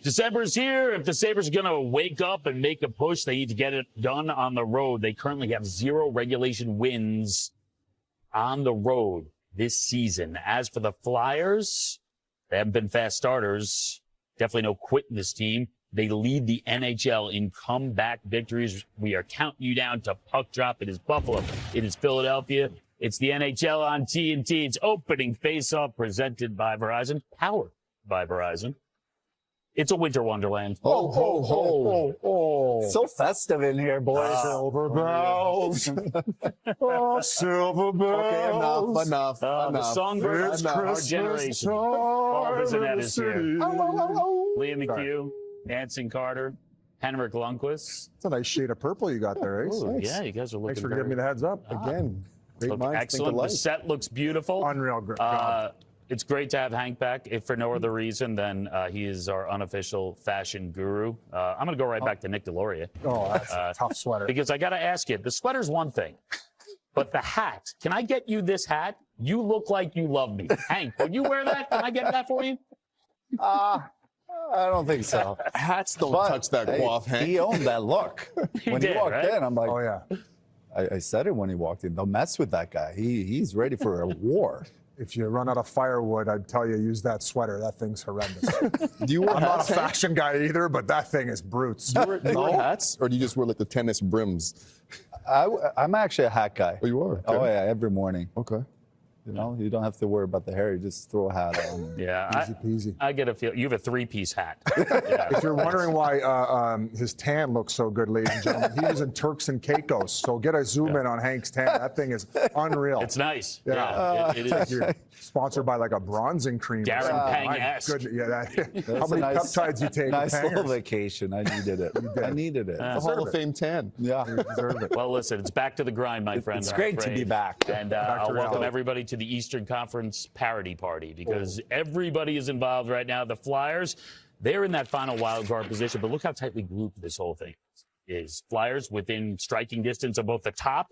December's here. If the Sabres are going to wake up and make a push, they need to get it done on the road. They currently have 0 regulation wins on the road this season. As for the Flyers, they haven't been fast starters. Definitely no quit in this team. They lead the NHL in comeback victories. We are counting you down to puck drop. It is Buffalo. It is Philadelphia. It's the NHL on TNT. It's opening face-off presented by Verizon, powered by Verizon. It's a winter wonderland. Oh, ho, ho, ho. So festive in here, boys. Silver bells. Oh, silver bells. Okay, enough. The songbirds of our generation. Paul Bissonnette is here. Liam McHugh, Anson Carter, Henrik Lundqvist. It's a nice shade of purple you got there, Ace. Ooh, yeah, you guys are looking Thanks for giving me the heads up. Again, great look minds excellent. think The alike. set looks beautiful. Unreal. It's great to have Hank back, if for no other reason than he is our unofficial fashion guru. I'm going to go right back to Nick Deslauriers. Oh, that's a tough sweater. Because I got to ask you, the sweater's one thing, but the hat, can I get you this hat? You look like you love me. Hank, would you wear that? Can I get that for you? I don't think so. Hats don't touch that coif, Hank. He owned that look. When did, he walked right? in, I'm like, Oh, yeah. I said it when he walked in. Don't mess with that guy. He's ready for a war. If you run out of firewood, I'd tell you use that sweater. That thing's horrendous. Do you wear I'm not hats, a Hank? fashion guy either, but that thing is brutes. Do you wear hats, or do you just wear like the tennis brims? I'm actually a hat guy. Oh, you are? Oh, Okay. yeah, every morning. Okay. You know, you don't have to worry about the hair. You just throw a hat on. Yeah, Easy peasy. I get a feel. You have a 3-piece hat. Yeah. If you're wondering why his tan looks so good, ladies and gentlemen, he was in Turks and Caicos. So get a zoom in on Hank's tan. That thing is unreal. It's nice. Yeah. It is. You're sponsored by like a bronzing cream. Darren My Pang-esque. goodness, yeah, That's how many a nice, peptides you take? Nice little Pangers? vacation. I needed it. I needed it. The Hall of Fame tan. Yeah. You deserve it. Well, listen, it's back to the grind, my friend. It's I'm great to be afraid. back. And Back to I'll welcome reality. everybody to the Eastern Conference parody party because everybody is involved right now. The Flyers, they're in that final wild card position, but look how tightly grouped this whole thing is. Flyers within striking distance of both the top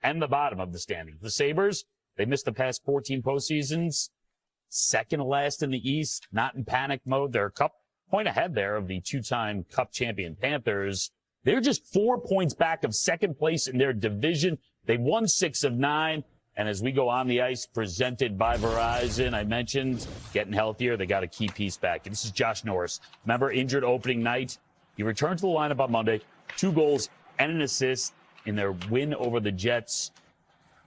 and the bottom of the standings. The Sabres, they missed the past 14 postseasons, second to last in the East, not in panic mode. They're a point ahead there of the 2-time Cup champion Panthers. They're just 4 points back of second place in their division. They won 6 of 9. And as we go on the ice, presented by Verizon, I mentioned getting healthier. They got a key piece back. And this is Josh Norris. Remember, injured opening night. He returned to the lineup on Monday. 2 goals and an assist in their win over the Jets.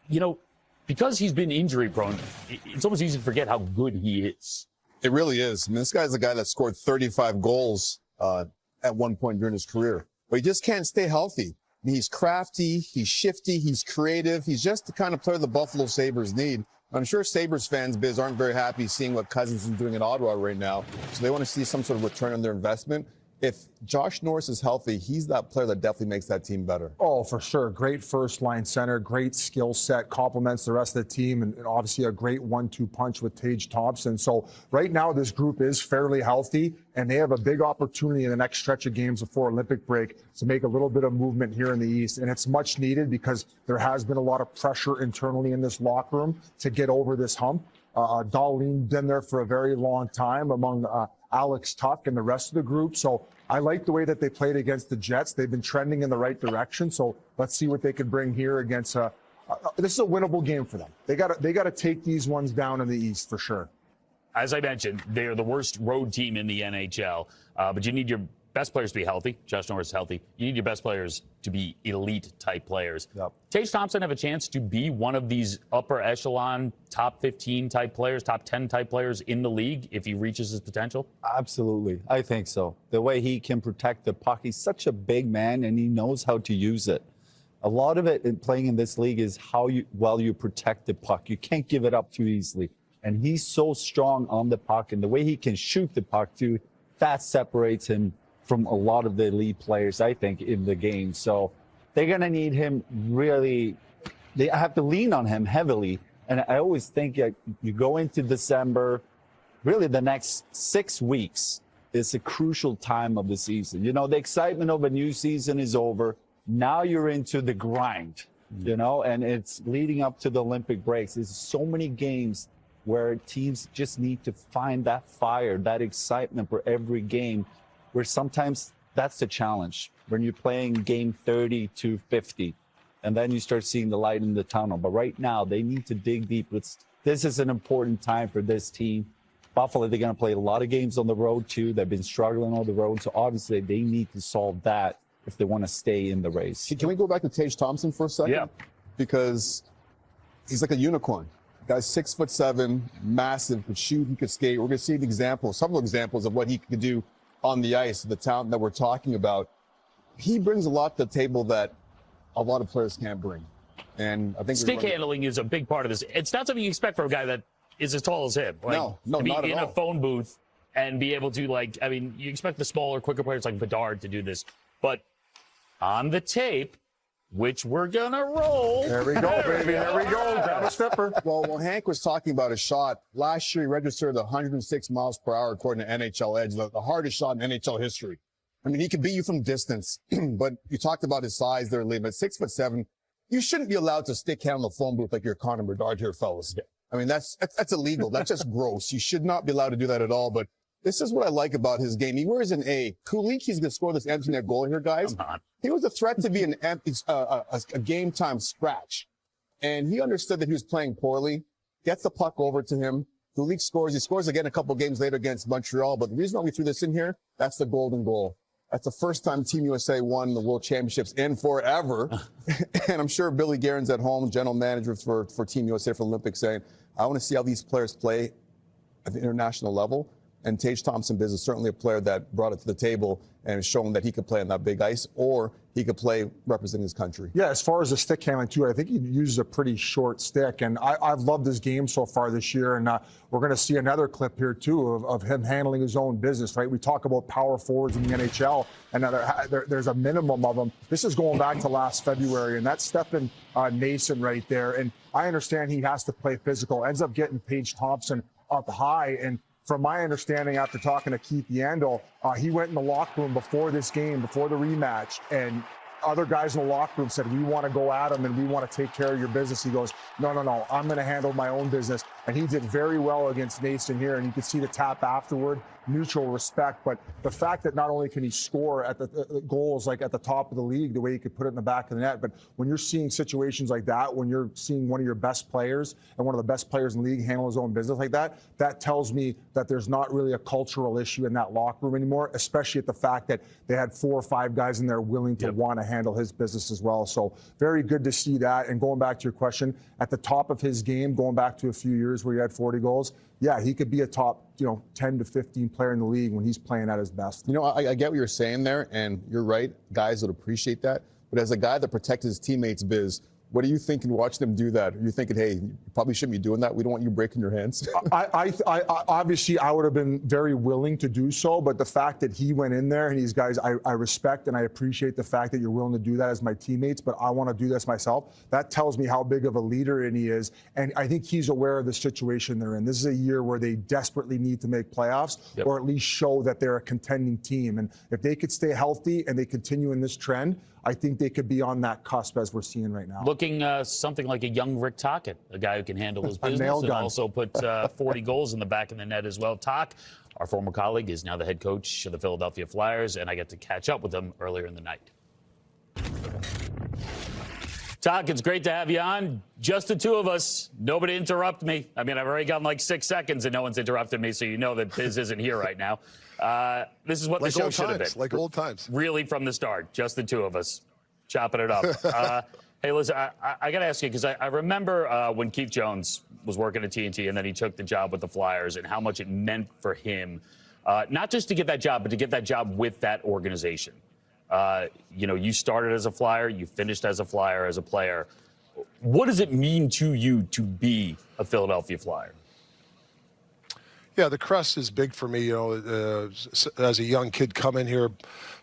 You know, because he's been injury prone, it's almost easy to forget how good he is. It really is. I mean, this guy's a guy that scored 35 goals at one point during his career, but he just can't stay healthy. I mean, he's crafty, he's shifty, he's creative. He's just the kind of player the Buffalo Sabres need. I'm sure Sabres fans, Biz, aren't very happy seeing what Cousins is doing at Ottawa right now. So they want to see some sort of return on their investment. If Josh Norris is healthy, he's that player that definitely makes that team better. Oh, for sure. Great first-line center, great skill set, complements the rest of the team, and obviously a great 1-2 punch with Tage Thompson. So right now this group is fairly healthy, and they have a big opportunity in the next stretch of games before Olympic break to make a little bit of movement here in the East. And it's much needed because there has been a lot of pressure internally in this locker room to get over this hump. Darlene's been there for a very long time among Alex Tuck and the rest of the group. So I like the way that they played against the Jets. They've been trending in the right direction. So let's see what they can bring here against. This is a winnable game for them. They got to take these ones down in the East for sure. As I mentioned, they're the worst road team in the NHL, but you need your best players to be healthy. Josh Norris is healthy. You need your best players to be elite-type players. Yep. Tage Thompson have a chance to be one of these upper echelon, top 15-type players, top 10-type players in the league if he reaches his potential? Absolutely. I think so. The way he can protect the puck, he's such a big man, and he knows how to use it. A lot of it in playing in this league is how well you protect the puck. You can't give it up too easily. And he's so strong on the puck, and the way he can shoot the puck, too, that separates him from a lot of the elite players, I think, in the game. So they're going to need him really. They have to lean on him heavily. And I always think you go into December, really the next 6 weeks is a crucial time of the season. You know, the excitement of a new season is over. Now you're into the grind, you know, and it's leading up to the Olympic breaks. There's so many games where teams just need to find that fire, that excitement for every game where sometimes that's the challenge when you're playing game 30 to 50, and then you start seeing the light in the tunnel. But right now, they need to dig deep. This is an important time for this team. Buffalo, they're going to play a lot of games on the road, too. They've been struggling on the road, so obviously they need to solve that if they want to stay in the race. Can we go back to Tage Thompson for a second? Yeah. Because he's like a unicorn. Guy's 6'7", massive, could shoot, he could skate. We're going to see several examples of what he could do on the ice, the talent that we're talking about. He brings a lot to the table that a lot of players can't bring. And I think stick handling is a big part of this. It's not something you expect from a guy that is as tall as him. Like, no, to be not at in all. a phone booth and be able to, like, I mean, you expect the smaller, quicker players like Bedard to do this. But on the tape, which we're going to roll. There we go, baby. There we go. Grab a stepper. Well, Hank was talking about a shot. Last year, he registered 106 miles per hour, according to NHL Edge, the hardest shot in NHL history. I mean, he can beat you from distance, but you talked about his size there, Lee, but 6'7", you shouldn't be allowed to stick hand on the phone booth like you're Connor Bedard here, fellas. I mean, that's illegal. That's just gross. You should not be allowed to do that at all, but this is what I like about his game. He wears an A. Kulich, he's going to score this empty net goal here, guys. Come on. He was a threat to be a game-time scratch. And he understood that he was playing poorly, gets the puck over to him. Kulich scores. He scores again a couple games later against Montreal. But the reason why we threw this in here, that's the golden goal. That's the first time Team USA won the World Championships in forever. And I'm sure Billy Guerin's at home, general manager for Team USA for Olympics, saying, I want to see how these players play at the international level. And Tage Thompson is certainly a player that brought it to the table and has shown that he could play on that big ice, or he could play representing his country. Yeah, as far as the stick handling, too, I think he uses a pretty short stick. And I've loved his game so far this year. And we're going to see another clip here, too, of him handling his own business, right? We talk about power forwards in the NHL, and there's a minimum of them. This is going back to last February, and that's Stefan Nason right there. And I understand he has to play physical, ends up getting Tage Thompson up high. And from my understanding, after talking to Keith Yandel, he went in the locker room before this game, before the rematch, and other guys in the locker room said, we want to go at him and we want to take care of your business. He goes, no, I'm going to handle my own business. And he did very well against Nason here, and you could see the tap afterward, mutual respect. But the fact that not only can he score at the goals like at the top of the league, the way he could put it in the back of the net, but when you're seeing situations like that, when you're seeing one of your best players and one of the best players in the league handle his own business like that, that tells me that there's not really a cultural issue in that locker room anymore, especially at the fact that they had 4 or 5 guys in there willing to want to handle his business as well. So very good to see that. And going back to your question, at the top of his game, going back to a few years where he had 40 goals, yeah, he could be a top, 10 to 15 player in the league when he's playing at his best. I get what you're saying there, and you're right. Guys would appreciate that. But as a guy that protects his teammates' biz, what are you thinking watching them do that? Are you thinking, hey, you probably shouldn't be doing that? We don't want you breaking your hands. I obviously, I would have been very willing to do so, but the fact that he went in there and these guys, I respect and I appreciate the fact that you're willing to do that as my teammates, but I want to do this myself. That tells me how big of a leader he is, and I think he's aware of the situation they're in. This is a year where they desperately need to make playoffs, or at least show that they're a contending team. And if they could stay healthy and they continue in this trend, I think they could be on that cusp as we're seeing right now. Looking something like a young Rick Tocchet, a guy who can handle his business and also put 40 goals in the back of the net as well. Toc, our former colleague, is now the head coach of the Philadelphia Flyers, and I got to catch up with him earlier in the night. Toc, it's great to have you on. Just the two of us. Nobody interrupt me. I mean, I've already gotten like 6 seconds and no one's interrupted me, so you know that Biz isn't here right now. This is what the show should have been. Like old times. Really from the start. Just the two of us. Chopping it up. Hey, listen, I got to ask you, because I remember when Keith Jones was working at TNT and then he took the job with the Flyers and how much it meant for him, not just to get that job, but to get that job with that organization. You started as a Flyer, you finished as a Flyer, as a player. What does it mean to you to be a Philadelphia Flyer? Yeah, the crest is big for me. As a young kid coming here,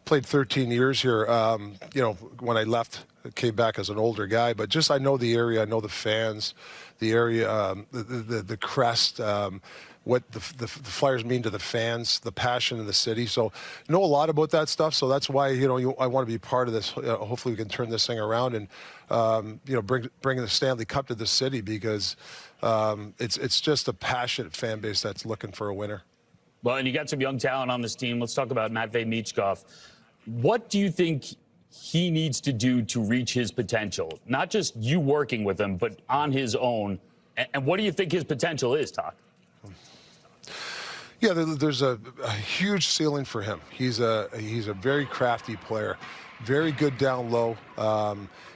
played 13 years here. When I left, I came back as an older guy. But just I know the area, I know the fans, the area, the crest, what the Flyers mean to the fans, the passion in the city. So know a lot about that stuff. So that's why I want to be part of this. Hopefully we can turn this thing around and bring the Stanley Cup to the city, because it's just a passionate fan base that's looking for a winner. Well, and you got some young talent on this team. Let's talk about Matvei Michkov. What do you think he needs to do to reach his potential? Not just you working with him, but on his own. And what do you think his potential is, Todd? Yeah, there's a huge ceiling for him. He's a very crafty player, very good down low,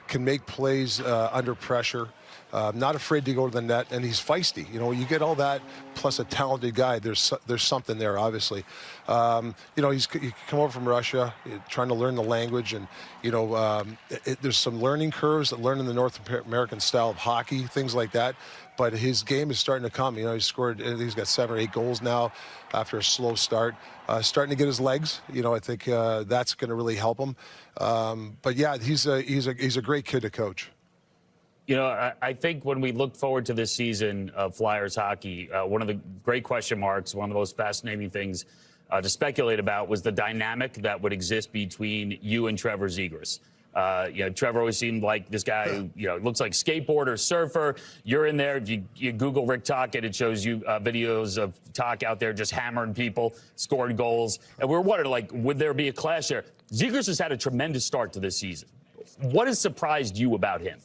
can make plays under pressure, not afraid to go to the net, and he's feisty. You know, you get all that plus a talented guy. There's something there, obviously. You know, he come over from Russia, trying to learn the language, and you know, there's some learning curves that learning the North American style of hockey, things like that. But his game is starting to come. You know, he's got 7 or 8 goals now after a slow start. Starting to get his legs. You know, I think that's going to really help him. But yeah, he's a great kid to coach. You know, I think when we look forward to this season of Flyers hockey, one of the great question marks, one of the most fascinating things to speculate about was the dynamic that would exist between you and Trevor Zegras. You know, Trevor always seemed like this guy who, you know, looks like skateboarder, surfer. You're in there. If you Google Rick Tocchet, it shows you videos of Tock out there just hammering people, scoring goals. And we're wondering, like, would there be a clash there? Zegras has had a tremendous start to this season. What has surprised you about him?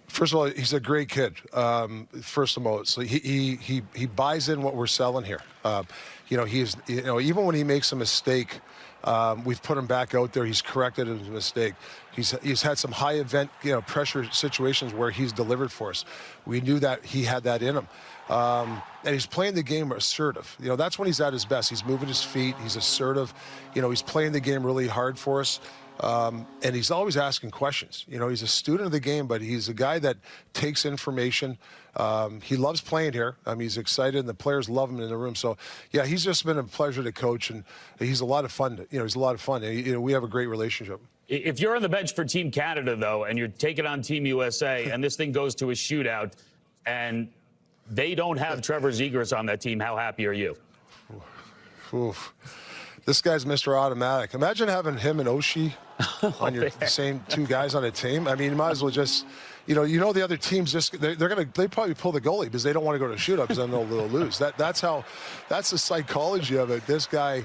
First of all, he's a great kid. First of all, so he buys in what we're selling here. You know, even when he makes a mistake, we've put him back out there. He's corrected his mistake. He's had some high event, you know, pressure situations where he's delivered for us. We knew that he had that in him. And he's playing the game assertive. You know, that's when he's at his best. He's moving his feet. He's assertive. You know, he's playing the game really hard for us. And he's always asking questions. You know, he's a student of the game, but he's a guy that takes information. He loves playing here. He's excited, and the players love him in the room. So, yeah, he's just been a pleasure to coach, and he's a lot of fun. You know, he's a lot of fun. And, you know, we have a great relationship. If you're on the bench for Team Canada, though, and you're taking on Team USA, and this thing goes to a shootout, and they don't have Trevor Zegras on that team, how happy are you? Oof. This guy's Mr. Automatic. Imagine having him and Oshie on your same 2 guys on a team. I mean, you might as well just, you know the other teams just they probably pull the goalie because they don't want to go to a shootout because they know they'll lose. That's the psychology of it. This guy,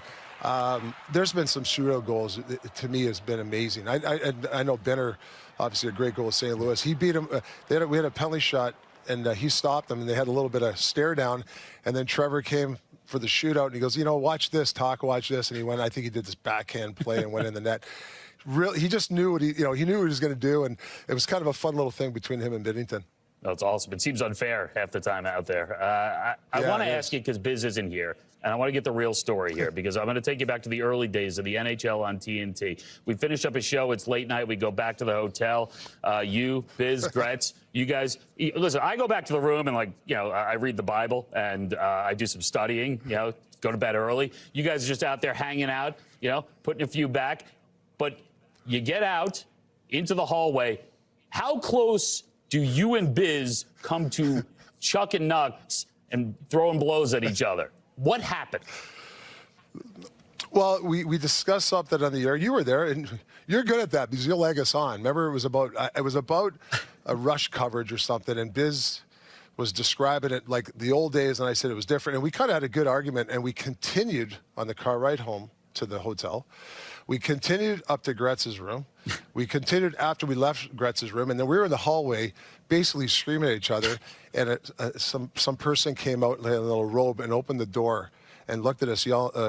there's been some shootout goals. To me, has been amazing. I know Benner, obviously a great goal with St. Louis. He beat him. We had a penalty shot, and he stopped them, and they had a little bit of stare down, and then Trevor came for the shootout, and he goes, you know, watch this, Talk, watch this, and he went. I think he did this backhand play and went in the net. Really, he just knew he knew what he was going to do, and it was kind of a fun little thing between him and Binnington. That's awesome. It seems unfair half the time out there. I want to ask you, because Biz isn't here, and I want to get the real story here, because I'm going to take you back to the early days of the NHL on TNT. We finish up a show. It's late night. We go back to the hotel. You, Biz, Gretz, you guys. Listen, I go back to the room and, like, you know, I read the Bible and I do some studying, you know, go to bed early. You guys are just out there hanging out, you know, putting a few back. But you get out into the hallway. How close do you and Biz come to chucking nuts and throwing blows at each other? What happened? Well, we discussed something on the air. You were there, and you're good at that because you'll egg us on. Remember, it was about a rush coverage or something, and Biz was describing it like the old days, and I said it was different. And we kind of had a good argument, and we continued on the car ride home to the hotel. We continued up to Gretz's room. We continued after we left Gretz's room, and then we were in the hallway basically screaming at each other, and some person came out in a little robe and opened the door and looked at us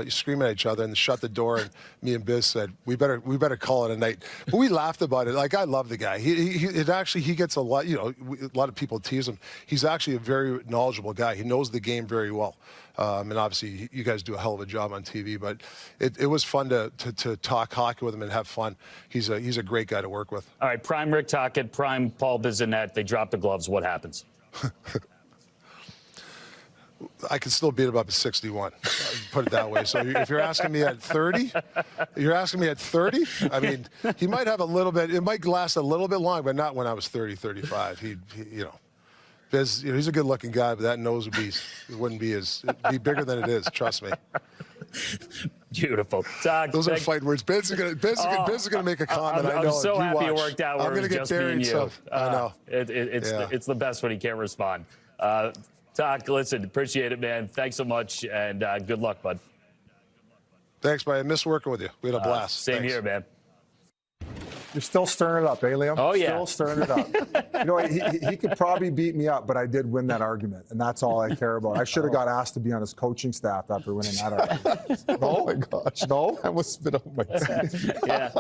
screaming at each other and shut the door, and me and Biz said, we better call it a night. But we laughed about it. Like, I love the guy. He gets a lot, you know, a lot of people tease him. He's actually a very knowledgeable guy. He knows the game very well. And obviously, you guys do a hell of a job on TV, but it was fun to talk hockey with him and have fun. He's a great guy to work with. All right, prime Rick Tocchet, prime Paul Bissonnette. They drop the gloves. What happens? I can still beat him up at 61. Put it that way. So if you're asking me at 30, I mean, he might have a little bit. It might last a little bit long, but not when I was 30, 35. He you know. Biz, you know, he's a good-looking guy, but that nose wouldn't be it'd be bigger than it is. Trust me. Beautiful. Todd, those are fight words. Biz is gonna make a comment. I know. I'm so happy it worked out. I'm gonna get buried. So I know. It's the best when he can't respond. Todd, Doc, listen, appreciate it, man. Thanks so much, and good luck, bud. Thanks, buddy. I miss working with you. We had a blast. Same Thanks. here, man. You're still stirring it up, eh, Liam? Oh, yeah. Still stirring it up. You know, he could probably beat me up, but I did win that argument, and that's all I care about. I should have got asked to be on his coaching staff after winning that argument. Oh my gosh. No? I almost spit on my teeth. Yeah.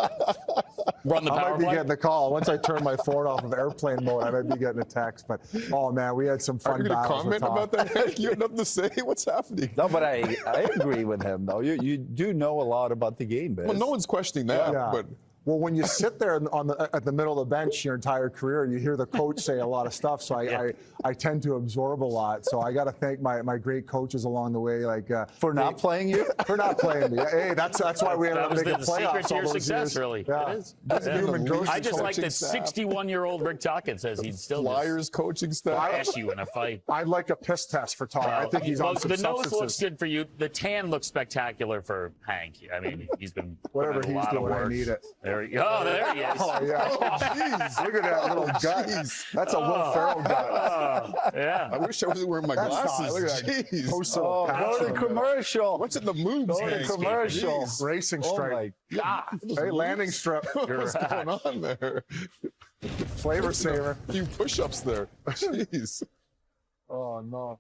Run the I power might be play. getting the call. Once I turn my phone off of airplane mode, I might be getting a text. But, oh, man, we had some Are fun you going to battles with comment Tom. about that? You have nothing to say? What's happening? No, but I agree with him, though. You do know a lot about the game, Biz. Well, no one's questioning that. Yeah. But Well, when you sit there at the middle of the bench your entire career, you hear the coach say a lot of stuff. So I tend to absorb a lot. So I got to thank my great coaches along the way, like For not playing you? for not playing me. Hey, that's why we ended That up was making the playoffs secret to all your those success, years. really. Yeah. It is. That's Yeah. human grocery I just like coaching that staff. 61-year-old Rick Tocchet says he'd still Flyers coaching staff. bash you in a fight. I'd like a piss test for Tom. I think he's on some The nose looks substances. good for you. The tan looks spectacular for Hank. I mean, he's been Whatever putting in a he's lot of doing, I work. need it. There he, oh, there he is. Oh, yeah. Jeez. Look at that little gut. Jeez. That's a Will Ferrell gut. Yeah. I wish I wasn't wearing my That's glasses. not. Look at that. Jeez. Post some Oh, patch go to on there. commercial. What's in the moves? Go to Hank? commercial. Jeez. Racing Oh, stripe. my God. Hey, landing strip. What's going on there? Flavor saver. A few push-ups there. Jeez. Oh, no.